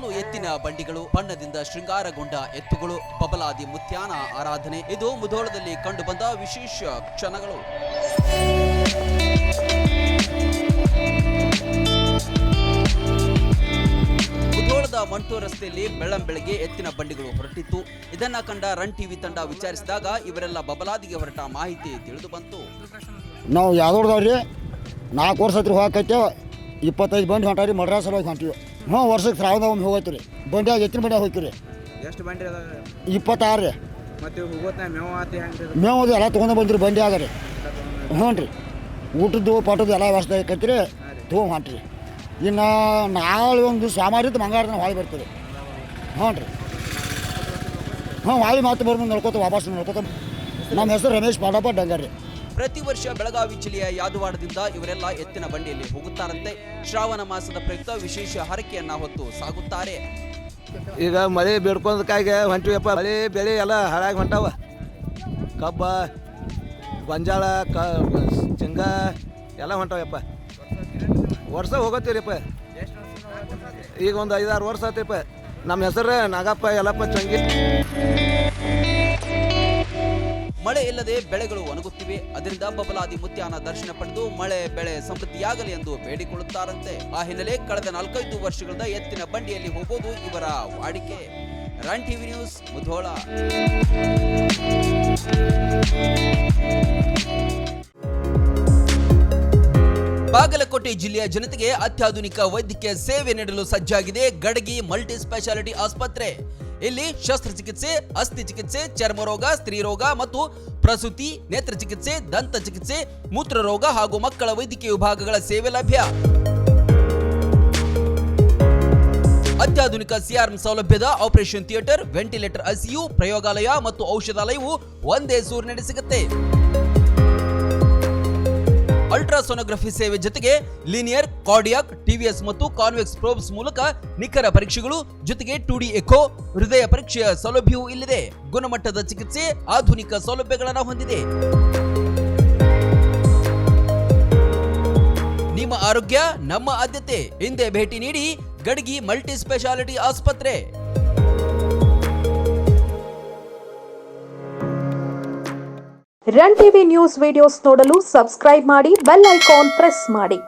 ಕಲ್ಲು ಎತ್ತಿನ ಬಂಡಿಗಳು, ಬಣ್ಣದಿಂದ ಶೃಂಗಾರಗೊಂಡ ಎತ್ತುಗಳು, ಬಬಲಾದಿ ಮುತ್ಯಾನ ಆರಾಧನೆ ಇದು ಮುಧೋಳದಲ್ಲಿ ಕಂಡುಬಂದ ವಿಶೇಷ ಕ್ಷಣಗಳು. ಮುಧೋಳದ ಮಂಟೋ ರಸ್ತೆಯಲ್ಲಿ ಬೆಳ್ಳಂಬೆಳಗ್ಗೆ ಎತ್ತಿನ ಬಂಡಿಗಳು ಹೊರಟಿತ್ತು. ಇದನ್ನ ಕಂಡ ರನ್ ಟಿವಿ ತಂಡ ವಿಚಾರಿಸಿದಾಗ ಇವರೆಲ್ಲ ಬಬಲಾದಿಗೆ ಹೊರಟ ಮಾಹಿತಿ ತಿಳಿದು ಬಂತು. ನಾವು ಯಾವ್ದವ್ರಿ 4 ವರ್ಷ ಹತ್ರ ಹೋಗಕ್ಕೆ 25 ಬಂಡಿ ಹೊಂಟಾರಿ ಮಡ್ರಾಸ್ ಹೋಗಿ ಹೊಂಟಿವಿ. ವರ್ಷಕ್ಕೆ ಶ್ರಾವಣ ಒಮ್ಮೆ ಹೋಗೈತಿ ರೀ. ಬಂಡಿಯಾಗ ಎತ್ತಿನ ಬಂಡಿಯಾಗ ಹೋಗ್ತೀವಿ ರೀ. ಎಷ್ಟು ಬಂಡಿ ಅದಾವ? 26 ರೀ. ಮತ್ತೆ ಹೋಗೋತ ಮೇವು ಆತಿ ಹೆಂಗೆ? ಮೇವು ಅದು ಎಲ್ಲ ತೊಗೊಂಡು ಬಂದಿರಿ ಬಂಡಿಯಾಗ ರೀ. ಹ್ಞೂ ರೀ. ಊಟದ್ದು ಪಾಟದ್ದು ಎಲ್ಲ ವ್ಯವಸ್ಥೆ ಆಕೈತಿ ರೀ. ತೊಗೊಂಡು ಹೊಂಟ್ರಿ. ಇನ್ನು ನಾಳೆ ಒಂದು ಸೋಮವಾರ ಮಂಗಳವಾರ ದಿನ ಹೊಳಿ ಬರ್ತೀವಿ. ಹ್ಞೂ ರೀ. ಹೊಳಿ ಮಾತು ಬರ್ಬೋದು ನೋಡ್ಕೋತ ವಾಪಸ್ ನೋಡ್ಕೋತ. ನಮ್ಮ ಹೆಸರು ರಮೇಶ್ ಪಾಡಪ್ಪ ಡಂಗರ್ ರೀ. ಪ್ರತಿ ವರ್ಷ ಬೆಳಗಾವಿ ಜಿಲ್ಲೆಯ ಯಾದವಾಡದಿಂದ ಇವರೆಲ್ಲ ಎತ್ತಿನ ಬಂಡಿಯಲ್ಲಿ ಹೋಗುತ್ತಾರಂತೆ. ಶ್ರಾವಣ ಮಾಸದ ಪ್ರಯುಕ್ತ ವಿಶೇಷ ಹರಕೆಯನ್ನ ಹೊತ್ತು ಸಾಗುತ್ತಾರೆ. ಈಗ ಮಳೆ ಬೇಡ್ಕೊಂಡಕ್ಕಾಗಿ ಹೊಂಟಿವಪ್ಪ. ಮಳೆ ಬೆಳೆ ಎಲ್ಲ ಹಾಳಾಗಿ ಹೊಂಟಾವ. ಕಬ್ಬ, ಗೊಂಜಾಳ, ಶೇಂಗಾ ಎಲ್ಲ ಹೊಂಟಾವಪ್ಪ. ವರ್ಷ ಹೋಗತ್ತೀರಿಪ್ಪ. ಈಗ ಒಂದು 5-6 ವರ್ಷ ಆತಪ್ಪ. ನಮ್ಮ ಹೆಸರು ನಾಗಪ್ಪ ಯಲ್ಲಪ್ಪ ಚಂಗಿ. ಮಳೆ ಇಲ್ಲದೆ ಬೆಳೆಗಳು ಒಣಗುತ್ತಿವೆ. ಅದರಿಂದ ಬಬಲಾದಿ ಮುತ್ಯಾನ ದರ್ಶನ ಪಡೆದು ಮಳೆ ಬೆಳೆ ಸಮೃದ್ಧಿಯಾಗಲಿ ಎಂದು ಬೇಡಿಕೊಳ್ಳುತ್ತಾರಂತೆ. ಆ ಹಿನ್ನೆಲೆ ಕಳೆದ 4-5 ವರ್ಷಗಳಿಂದ ಎತ್ತಿನ ಬಂಡಿಯಲ್ಲಿ ಹೋಗೋದು ಇವರ ವಾಡಿಕೆ. Run TV news, Mudhol. Bagalkot ಜಿಲ್ಲೆಯ ಜನತೆಗೆ ಅತ್ಯಾಧುನಿಕ ವೈದ್ಯಕೀಯ ಸೇವೆ ನೀಡಲು ಸಜ್ಜಾಗಿದೆ ಗಡಗಿ ಮಲ್ಟಿ ಸ್ಪೆಷಾಲಿಟಿ ಆಸ್ಪತ್ರೆ. ಇಲ್ಲಿ ಶಸ್ತ್ರಚಿಕಿತ್ಸೆ, ಅಸ್ಥಿ ಚಿಕಿತ್ಸೆ, ಚರ್ಮರೋಗ, ಸ್ತ್ರೀರೋಗ ಮತ್ತು ಪ್ರಸೂತಿ, ನೇತ್ರ ಚಿಕಿತ್ಸೆ, ದಂತ ಚಿಕಿತ್ಸೆ, ಮೂತ್ರರೋಗ ಹಾಗೂ ಮಕ್ಕಳ ವೈದ್ಯಕೀಯ ವಿಭಾಗಗಳ ಸೇವೆ ಲಭ್ಯ. ಅತ್ಯಾಧುನಿಕ ಸಿಆರ್ಎಂ ಸೌಲಭ್ಯದ ಆಪರೇಷನ್ ಥಿಯೇಟರ್, ವೆಂಟಿಲೇಟರ್, ಐಸಿಯು, ಪ್ರಯೋಗಾಲಯ ಮತ್ತು ಔಷಧಾಲಯವು ಒಂದೇ ಸೂರಿನಡಿ ಸಿಗುತ್ತೆ. ಅಲ್ಟ್ರಾಸೋನೋಗ್ರಫಿ ಸೇವೆ ಜೊತೆಗೆ ಲೀನಿಯರ್, ಕಾರ್ಡಿಯಾಕ್, ಟಿವಿಎಸ್ ಮತ್ತು ಕಾನ್ವೆಕ್ಸ್ ಪ್ರೋಬ್ಸ್ ಮೂಲಕ ನಿಖರ ಪರೀಕ್ಷೆಗಳು ಜೊತೆಗೆ 2D ಎಕೋ, ಹೃದಯ ಪರೀಕ್ಷೆಯ ಸೌಲಭ್ಯವೂ ಇಲ್ಲಿದೆ. ಗುಣಮಟ್ಟದ ಚಿಕಿತ್ಸೆ, ಆಧುನಿಕ ಸೌಲಭ್ಯಗಳನ್ನು ಹೊಂದಿದೆ. ನಿಮ್ಮ ಆರೋಗ್ಯ ನಮ್ಮ ಆದ್ಯತೆ. ಹಿಂದೆ ಭೇಟಿ ನೀಡಿ ಗಡಗಿ ಮಲ್ಟಿ ಸ್ಪೆಷಾಲಿಟಿ ಆಸ್ಪತ್ರೆ. ರನ್ ಟಿವಿ ನ್ಯೂಸ್ ವಿಡಿಯೋಸ್ ನೋಡಲು ಸಬ್ಸ್ಕ್ರೈಬ್ ಮಾಡಿ, ಬೆಲ್ ಐಕಾನ್ ಪ್ರೆಸ್ ಮಾಡಿ.